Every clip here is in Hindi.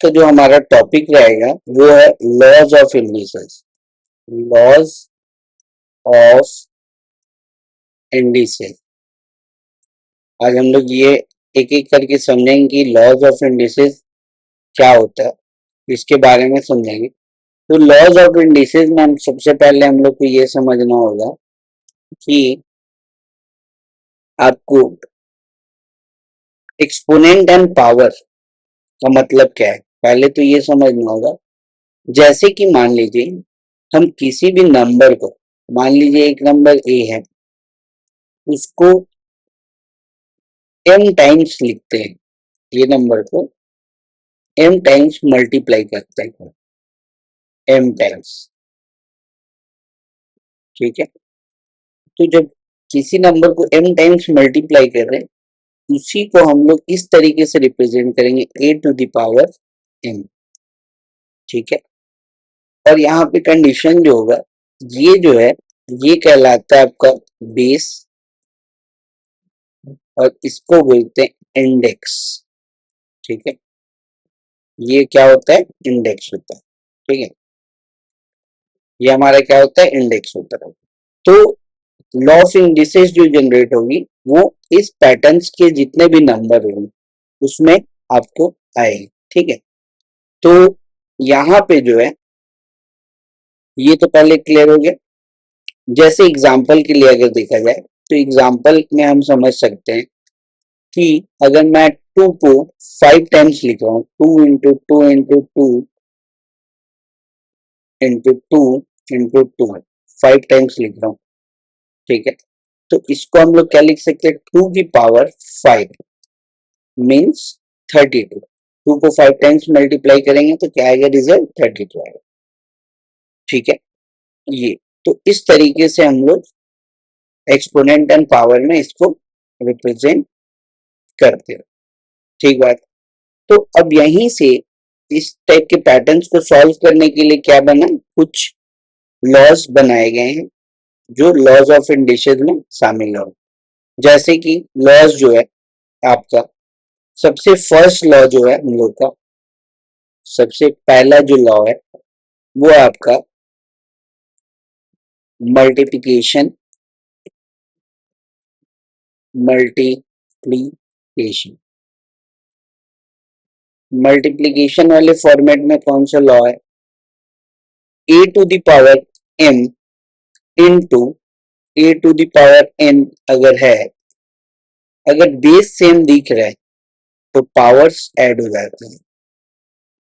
का जो हमारा टॉपिक रहेगा वो है laws of indices. Laws of indices. आज हम लोग ये एक एक करके समझेंगे कि लॉज ऑफ इंडिसेस क्या होता है, इसके बारे में समझेंगे। तो लॉज ऑफ इंडिसेस में हम सबसे पहले हम लोग को ये समझना होगा कि आपको एक्सपोनेंट एंड पावर का मतलब क्या है, पहले तो ये समझना होगा। जैसे कि मान लीजिए हम किसी भी नंबर को, मान लीजिए एक नंबर ए है, उसको m टाइम्स लिखते हैं, ये नंबर को m टाइम्स मल्टीप्लाई करते हैं, m टाइम्स। ठीक है, तो जब किसी नंबर को m टाइम्स मल्टीप्लाई कर रहे हैं, उसी को हम लोग इस तरीके से रिप्रेजेंट करेंगे a to the power m। ठीक है, और यहाँ पे कंडीशन जो होगा, ये जो है ये कहलाता है आपका बेस, और इसको बोलते हैं इंडेक्स। ठीक है, ये क्या होता है, इंडेक्स होता है। ठीक है, ये हमारा क्या होता है, इंडेक्स होता है। तो लॉ ऑफ इंडिसेस जो जनरेट होगी वो इस पैटर्न्स के जितने भी नंबर होंगे उसमें आपको आएगी। ठीक है, तो यहाँ पे जो है ये तो पहले क्लियर हो गया। जैसे एग्जाम्पल के लिए अगर देखा जाए तो एग्जाम्पल में हम समझ सकते हैं कि अगर मैं 2 को 5 टाइम्स लिख रहा हूँ, 2 into 2 into 2 into 2 into 2, 5 times लिख रहा हूँ। ठीक है, तो इसको हम लोग क्या लिख सकते हैं, 2 की पावर 5 मीन्स 32। 2 को 5 टाइम्स मल्टीप्लाई करेंगे तो क्या आएगा, रिजल्ट 32 आएगा। ठीक है, ये तो इस तरीके से हम लोग एक्सपोनेंट एंड पावर में इसको रिप्रेजेंट करते हैं। ठीक बात। तो अब यहीं से इस टाइप के पैटर्न्स को सॉल्व करने के लिए क्या बना, कुछ लॉज बनाए गए हैं जो लॉज ऑफ इंडिसेस में शामिल हो। जैसे कि लॉज जो है आपका, सबसे फर्स्ट लॉ जो है हम लोग का, सबसे पहला जो लॉ है वो है आपका मल्टीप्लिकेशन। मल्टीप्लिकेशन मल्टीप्लिकेशन वाले फॉर्मेट में कौन सा लॉ है, a to the power m into a to the power n अगर है, अगर बेस सेम दिख रहा है तो पावर्स ऐड हो जाते हैं।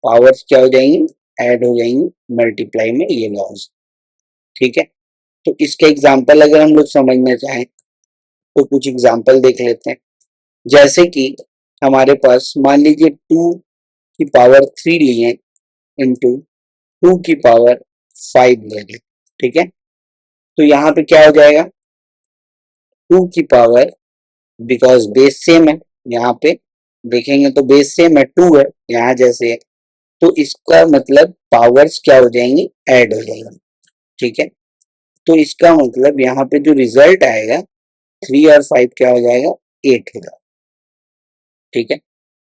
पावर्स क्या हो जाएंगी, ऐड हो जाएंगी मल्टीप्लाई में, ये लॉज। ठीक है, तो इसका एग्जांपल अगर हम लोग समझना चाहें तो कुछ एग्जांपल देख लेते हैं। जैसे कि हमारे पास मान लीजिए 2 की पावर 3 लिए इंटू 2 की पावर 5 ले लें। ठीक है, तो यहाँ पे क्या हो जाएगा, 2 की पावर, बिकॉज बेस सेम है, यहाँ पे देखेंगे तो बेस सेम है, 2 है यहाँ जैसे है, तो इसका मतलब पावर्स क्या हो जाएंगी, ऐड हो जाएंगी। ठीक है, तो इसका मतलब यहाँ पे जो रिजल्ट आएगा 3 और 5 क्या हो जाएगा, 8 हो जाएगा। ठीक है,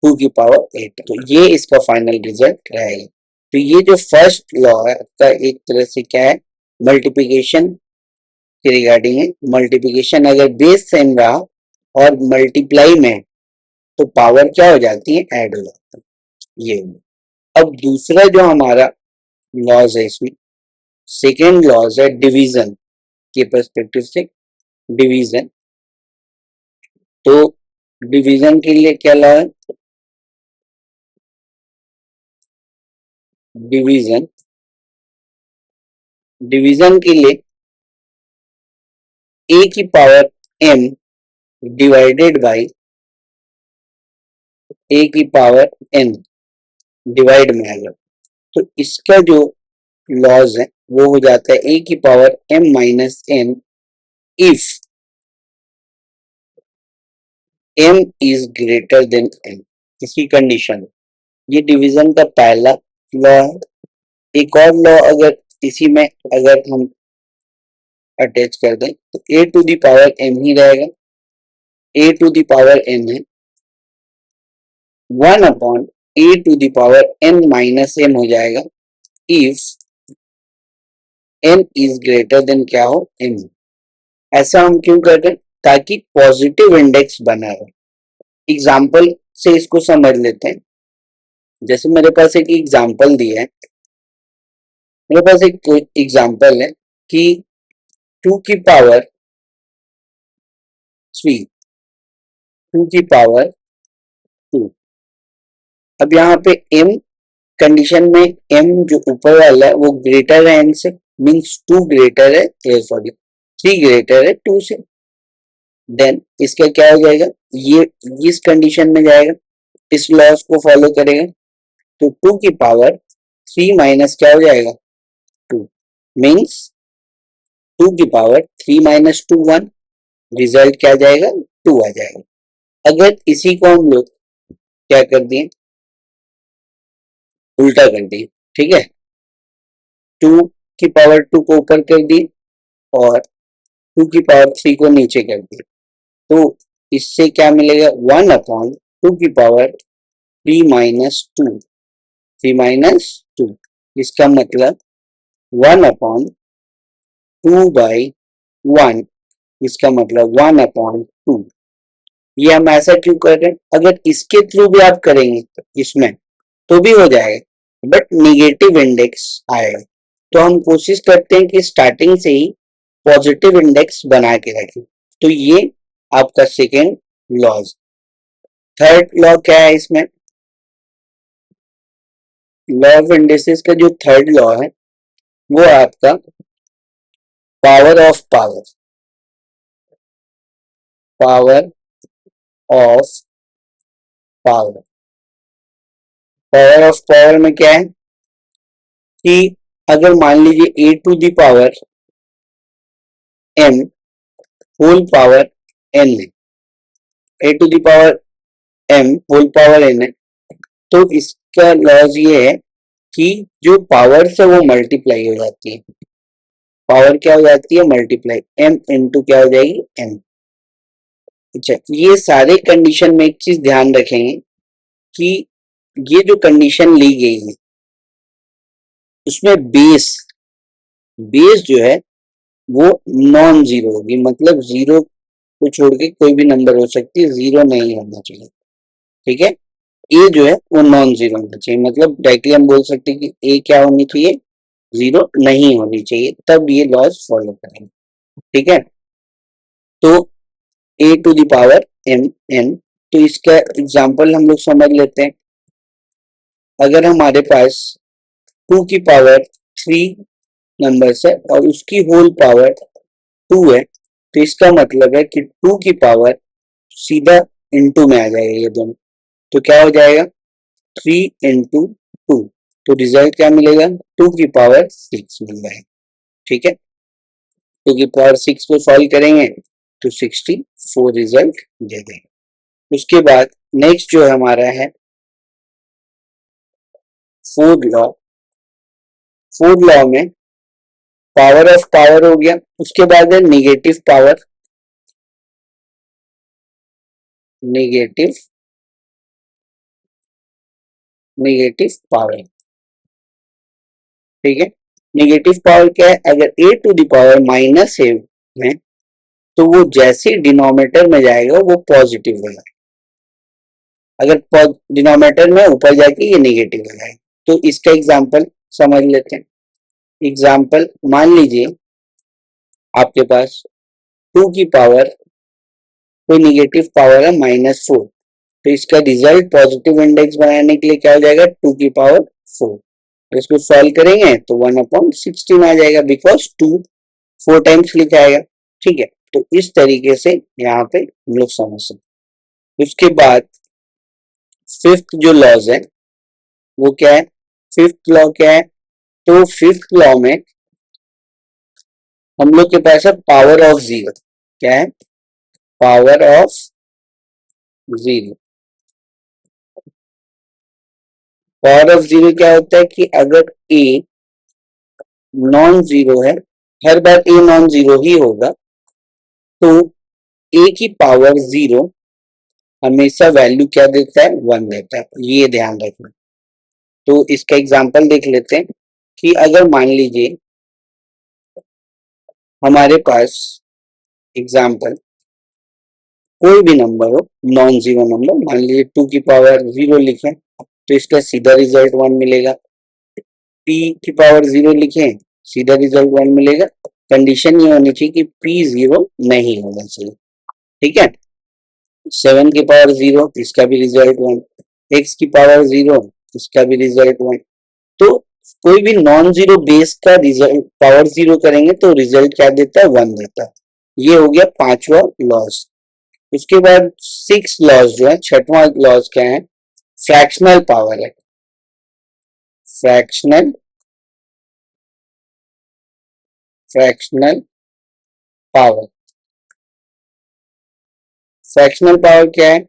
2 की पावर 8, तो ये इसका फाइनल रिजल्ट रहेगा। तो ये जो फर्स्ट लॉ है आपका एक तरह से क्या है, मल्टीप्लिकेशन के रिगार्डिंग है। मल्टीप्लिकेशन अगर बेस सेम रहा और मल्टीप्लाई में, तो पावर क्या हो जाती है, ऐड हो जाती है। ये अब दूसरा जो हमारा लॉज है इसमें, सेकेंड लॉज है डिवीजन के पर्सपेक्टिव से। डिवीजन, तो डिवीजन के लिए क्या लॉ है, डिवीजन डिवीजन के लिए a की power m divided by a की पावर n डिवाइड में आएगा, तो इसका जो लॉज है वो हो जाता है a की power m minus n if m is greater then n। इसकी कंडीशन, ये डिवीजन का पहला लॉ है। एक और लॉ अगर इसी में अगर हम अटैच कर दें तो a to the power m ही रहेगा। a to the power n है 1 upon A to the power N minus M हो जाएगा if N is greater than क्या हो एम। ऐसा हम क्यों कर रहे हैं? ताकि पॉजिटिव इंडेक्स बना रहे। एग्जाम्पल से इसको समझ लेते हैं। जैसे मेरे पास एक एग्जाम्पल दिया है, मेरे पास एक एग्जाम्पल है कि 2 की पावर 3, 2 की पावर 2। अब यहाँ पे m कंडीशन में m जो ऊपर वाला है वो ग्रेटर है n से, मीन्स 2 ग्रेटर है, सॉरी 3 ग्रेटर है 2 से। देन इसका क्या हो जाएगा, ये इस कंडीशन में जाएगा, इस लॉस को फॉलो करेगा। तो 2 की पावर 3 माइनस क्या हो जाएगा 2, मीन्स 2 की पावर 3 माइनस 2 1, रिजल्ट क्या जाएगा 2 आ जाएगा। अगर इसी को हम लोग क्या कर दिए, उल्टा कर दिए, ठीक है, 2 की पावर 2 को ऊपर कर दी और 2 की पावर 3 को नीचे कर दी, तो इससे क्या मिलेगा 1 अपॉन 2 की पावर 3 माइनस 2, 3 माइनस 2। इसका मतलब 1 अपॉन 2 बाई 1, इसका मतलब 1 अपॉन 2। ये हम ऐसा क्यों कर रहे हैं? अगर इसके थ्रू भी आप करेंगे इसमें तो भी हो जाएगा, बट निगेटिव इंडेक्स आएगा। तो हम कोशिश करते हैं कि स्टार्टिंग से ही पॉजिटिव इंडेक्स बना के रखें। तो ये आपका सेकेंड लॉ। थर्ड लॉ क्या है इसमें, लॉ ऑफ इंडिसेस का जो थर्ड लॉ है वो आपका power of power, power of power. Power of power में क्या है कि अगर मान लीजिए A to the power M whole power N है, A to the power M whole power N है, तो इसका लॉज ये है कि जो पावर से वो मल्टीप्लाई हो जाती है, पावर क्या हो जाती है मल्टीप्लाई, एम इंटू क्या हो जाएगी एन। अच्छा, ये सारे कंडीशन में एक चीज ध्यान रखेंगे कि ये जो कंडीशन ली गई है उसमें बेस, बेस जो है वो नॉन जीरो होगी, मतलब जीरो को छोड़ के कोई भी नंबर हो सकती है, जीरो नहीं होना चाहिए, ठीक है। ए जो है वो नॉन जीरो होना चाहिए, मतलब डायरेक्टली हम बोल सकते हैं कि ए क्या होनी चाहिए, जीरो नहीं होनी चाहिए, तब ये लॉज फॉलो करेंगे, ठीक है। तो A to the power M N, तो इसका एग्जांपल हम लोग समझ लेते हैं। अगर हमारे पास 2 की पावर 3 नंबर्स है और उसकी होल पावर 2 है, तो इसका मतलब है कि 2 की पावर सीधा इनटू में आ जाएगा ये दोनों, तो क्या हो जाएगा 3 इंटू 2, तो रिजल्ट क्या मिलेगा 2 की पावर 6 मिल जाएगा, ठीक है। 2 की पावर 6 को सॉल्व करेंगे तो 64 रिजल्ट दे देंगे। उसके बाद नेक्स्ट जो हमारा है फोर्थ लॉ, फोर्थ लॉ में पावर ऑफ पावर हो गया, उसके बाद है negative power, negative negative power, ठीक है। निगेटिव पावर क्या है, अगर ए टू द पावर माइनस है में, तो वो जैसे डिनोमिनेटर में जाएगा वो पॉजिटिव हो जाएगा, अगर डिनोमिनेटर में ऊपर जाके ये निगेटिव हो जाएगा। तो इसका एग्जांपल समझ लेते हैं। एग्जांपल मान लीजिए आपके पास 2 की पावर कोई निगेटिव पावर है -4, तो इसका रिजल्ट पॉजिटिव इंडेक्स बनाने के लिए क्या हो जाएगा 2 की पावर 4, इसको सॉल्व करेंगे तो 1/16 आ जाएगा, बिकॉज 2 4 टाइम्स लिखा आएगा, ठीक है। तो इस तरीके से यहाँ पे हम लोग समझ सकते। उसके बाद फिफ्थ जो लॉज है वो क्या है, फिफ्थ लॉ क्या है, तो फिफ्थ लॉ में हम लोग के पास है पावर ऑफ जीरो, क्या है power of zero. Power of zero क्या होता है कि अगर ए नॉन जीरो है, हर बार ए नॉन जीरो ही होगा, तो ए की पावर जीरो हमेशा वैल्यू क्या देता है, 1 देता है, ये ध्यान रखना। तो इसका एग्जांपल देख लेते हैं कि अगर मान लीजिए हमारे पास एग्जांपल कोई भी नंबर हो, नॉन जीरो नंबर, मान लीजिए 2 की पावर 0 लिखें तो इसका सीधा रिजल्ट 1 मिलेगा। p की पावर 0 लिखें, सीधा रिजल्ट 1 मिलेगा। कंडीशन ये होनी चाहिए कि p 0 नहीं होना चाहिए, ठीक है। 7 की पावर 0, इसका भी रिजल्ट 1। x की पावर 0, इसका भी रिजल्ट 1। तो कोई भी नॉन जीरो बेस का रिजल्ट पावर 0 करेंगे तो रिजल्ट क्या देता है, 1 देता है। ये हो गया पांचवा लॉस। उसके बाद 6 लॉस जो है, छठवां लॉस क्या है, फ्रैक्शनल पावर है। Fractional fractional power. Fractional power क्या है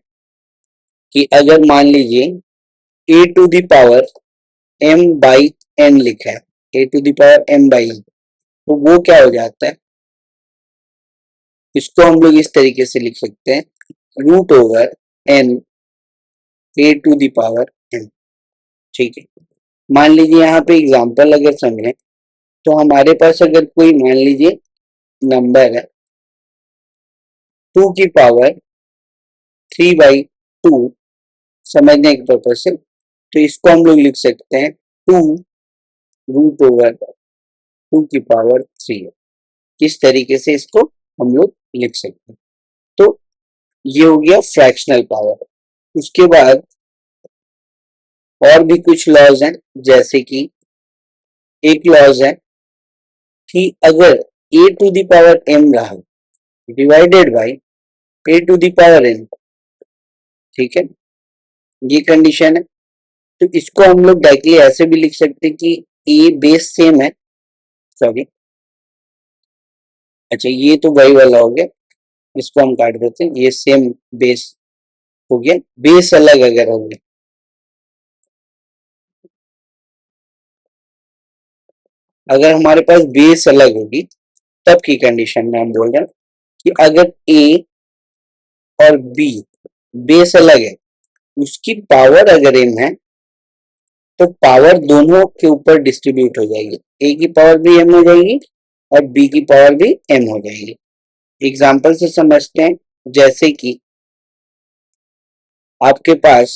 कि अगर मान लीजिए a to the power m by n लिखा है, a to the power m by n, तो वो क्या हो जाता है, इसको हम लोग इस तरीके से लिख सकते हैं, root over n a to the power n, ठीक है। मान लीजिए यहाँ पे एग्जांपल अगर समझें तो हमारे पास अगर कोई मान लीजिए नंबर है 2 की पावर 3/2, समझने के पर्पज से, तो इसको हम लोग लिख सकते हैं 2 रूट ओवर 2 की पावर 3। इस तरीके से इसको हम लोग लिख सकते हैं। तो ये हो गया फ्रैक्शनल पावर। उसके बाद और भी कुछ लॉज हैं, जैसे कि एक लॉज है कि अगर a to the power m रहा divided by a to the power n, ठीक है, ये कंडीशन है। तो इसको हम लोग डायरेक्टली ऐसे भी लिख सकते हैं कि a बेस सेम है, सॉरी, अच्छा ये तो वही वाला हो गया, इसको हम काट देते हैं, ये सेम बेस हो गया, बेस अलग अगर हो गया, अगर हमारे पास बेस अलग होगी तब की कंडीशन में हम बोल रहे हैं कि अगर a और b बेस अलग है, उसकी पावर अगर m है तो पावर दोनों के ऊपर डिस्ट्रीब्यूट हो जाएगी, a की पावर भी m हो जाएगी और b की पावर भी m हो जाएगी। एग्जाम्पल से समझते हैं, जैसे कि आपके पास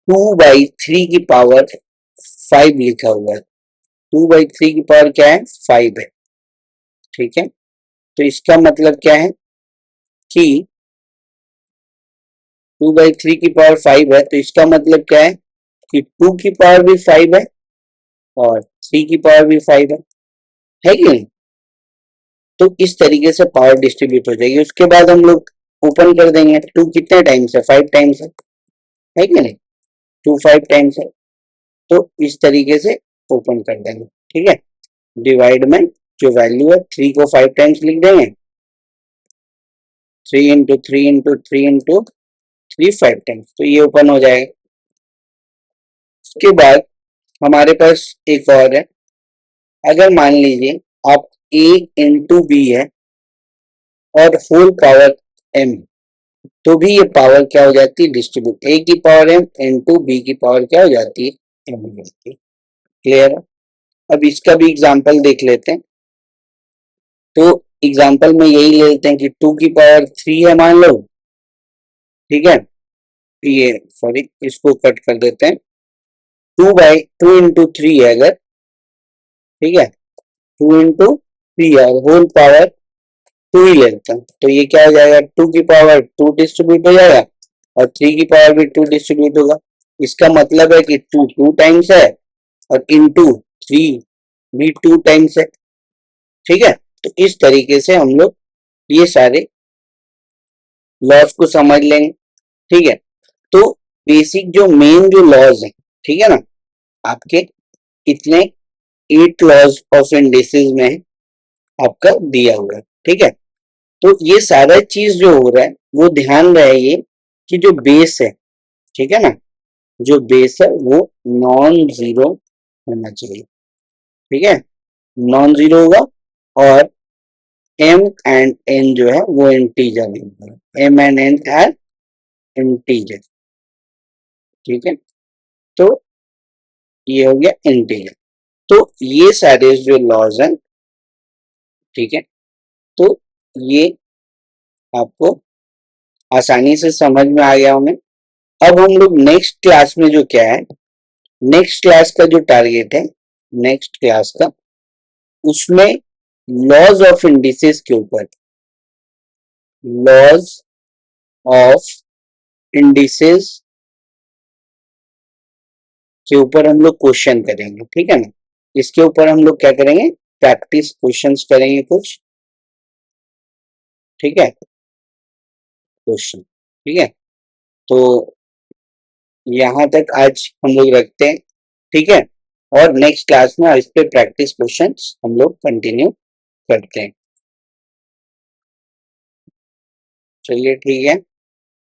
2/3 की पावर 5 लिखा हुआ है, 2/3 की पावर क्या है, 5 है, ठीक है। तो इसका मतलब क्या है कि 2/3 की पावर 5 है, तो इसका मतलब क्या है कि 2 की पावर भी 5 है और 3 की पावर भी 5 है कि नहीं। तो इस तरीके से पावर डिस्ट्रीब्यूट हो जाएगी। उसके बाद हम लोग ओपन कर देंगे, 2 कितने टाइम्स है, 5 टाइम्स है कि नहीं, 2 5 टाइम्स है, तो इस तरीके से ओपन कर देंगे, ठीक है। डिवाइड में जो वैल्यू है 3 को 5 टाइम्स लिख देंगे, 3 इंटू 3 इंटू 3 इंटू 3 5 टाइम्स, तो ये ओपन हो जाएगा। उसके बाद हमारे पास एक और है, अगर मान लीजिए आप a इंटू बी है और होल पावर m, तो भी ये पावर क्या हो जाती है, डिस्ट्रीब्यूट, a की पावर m इंटू बी की पावर क्या हो जाती है, m हो जाती है। क्लियर है। अब इसका भी एग्जांपल देख लेते हैं। तो एग्जांपल में यही ले लेते हैं कि 2 की पावर 3 है मान लो, ठीक है, ये सॉरी इसको कट कर देते हैं, 2/2 इंटू 3 है अगर, ठीक है, 2 इंटू 3 है और होल पावर 2 ही लेते हैं, तो ये क्या हो जाएगा, 2 की पावर 2 डिस्ट्रीब्यूट हो जाएगा और 3 की पावर भी 2 डिस्ट्रीब्यूट होगा। इसका मतलब है कि 2 2 टाइम्स है और इंटू 3 भी 2 टाइम्स है, ठीक है। तो इस तरीके से हम लोग ये सारे लॉज को समझ लेंगे, ठीक है। तो बेसिक जो मेन जो लॉज है, ठीक है ना, आपके इतने 8 लॉज ऑफ इंडिसेस में आपका दिया हुआ है, ठीक है। तो ये सारा चीज जो हो रहा है वो ध्यान रहे ये कि जो बेस है, ठीक है ना, जो बेस है वो नॉन जीरो होना चाहिए, ठीक है, नॉन जीरो होगा और m एंड n जो है वो इंटीजर है, m and n are integer. ठीक है, तो ये हो गया इंटीजर। तो ये सारे जो लॉज हैं, ठीक है, तो ये आपको आसानी से समझ में आ गया होंगे। अब हम लोग नेक्स्ट क्लास में जो क्या है, नेक्स्ट क्लास का जो टारगेट है, नेक्स्ट क्लास का, उसमें लॉज ऑफ इंडिसेस के ऊपर, लॉज ऑफ इंडिसेस के ऊपर हम लोग क्वेश्चन करेंगे। ठीक है ना, इसके ऊपर हम लोग क्या करेंगे, प्रैक्टिस क्वेश्चंस करेंगे कुछ। ठीक है, क्वेश्चन। ठीक है, तो यहाँ तक आज हम लोग रखते हैं। ठीक है, और नेक्स्ट क्लास में इस पे प्रैक्टिस क्वेश्चंस हम लोग कंटिन्यू करते हैं। चलिए ठीक है।